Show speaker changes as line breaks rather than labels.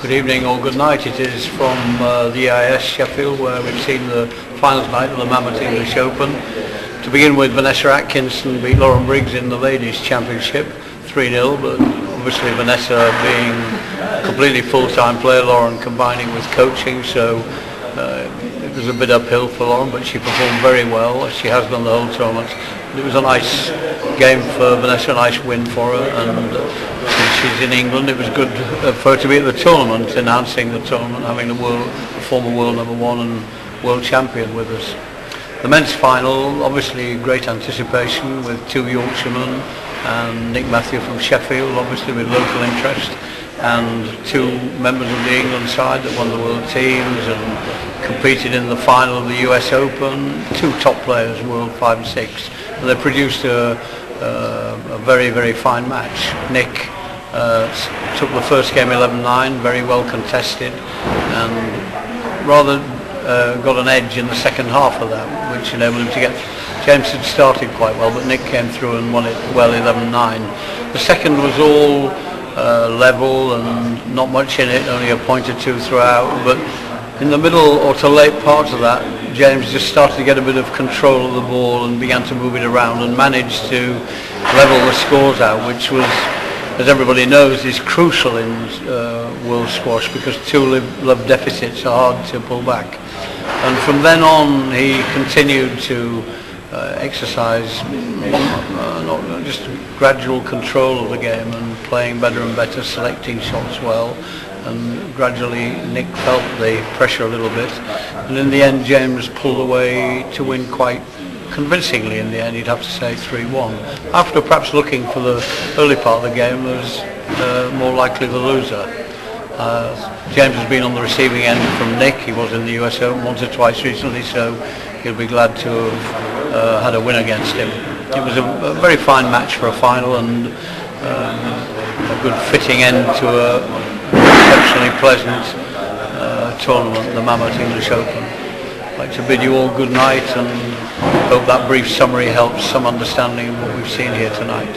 Good evening or good night. It is from the EIS Sheffield, where we've seen the finals night of the Mamut English Open. To begin with, Vanessa Atkinson beat Lauren Briggs in the Ladies Championship 3-0, but obviously Vanessa being a completely full-time player, Lauren combining with coaching, so it was a bit uphill for Lauren, but she performed very well, as she has done the whole tournament. It was a nice game for Vanessa, a nice win for her, and since she's in England, it was good for her to be at the tournament, enhancing the tournament, having the former world number one and world champion with us. The men's final, obviously great anticipation with two Yorkshiremen and Nick Matthew from Sheffield, obviously with local interest, and two members of the England side that won the world teams and competed in the final of the US Open, two top players, world 5 and 6, and they produced a very, very fine match. Nick took the first game 11-9, very well contested, and rather got an edge in the second half of that, which enabled him to get. James had started quite well, but Nick came through and won it well 11-9. The second was all level and not much in it, only a point or two throughout, but in the middle or to late parts of that, James just started to get a bit of control of the ball and began to move it around and managed to level the scores out, which was, as everybody knows, is crucial in world squash, because two love deficits are hard to pull back. And from then on he continued to exercise just gradual control of the game and playing better and better, selecting shots well, and gradually Nick felt the pressure a little bit, and in the end James pulled away to win quite convincingly. In the end, you'd have to say 3-1. After perhaps looking for the early part of the game, was more likely the loser. James has been on the receiving end from Nick. He was in the US Open once or twice recently, so he'll be glad to have had a win against him. It was a very fine match for a final, and a good fitting end to a exceptionally pleasant tournament, the Mamut English Open. I'd like to bid you all good night and hope that brief summary helps some understanding of what we've seen here tonight.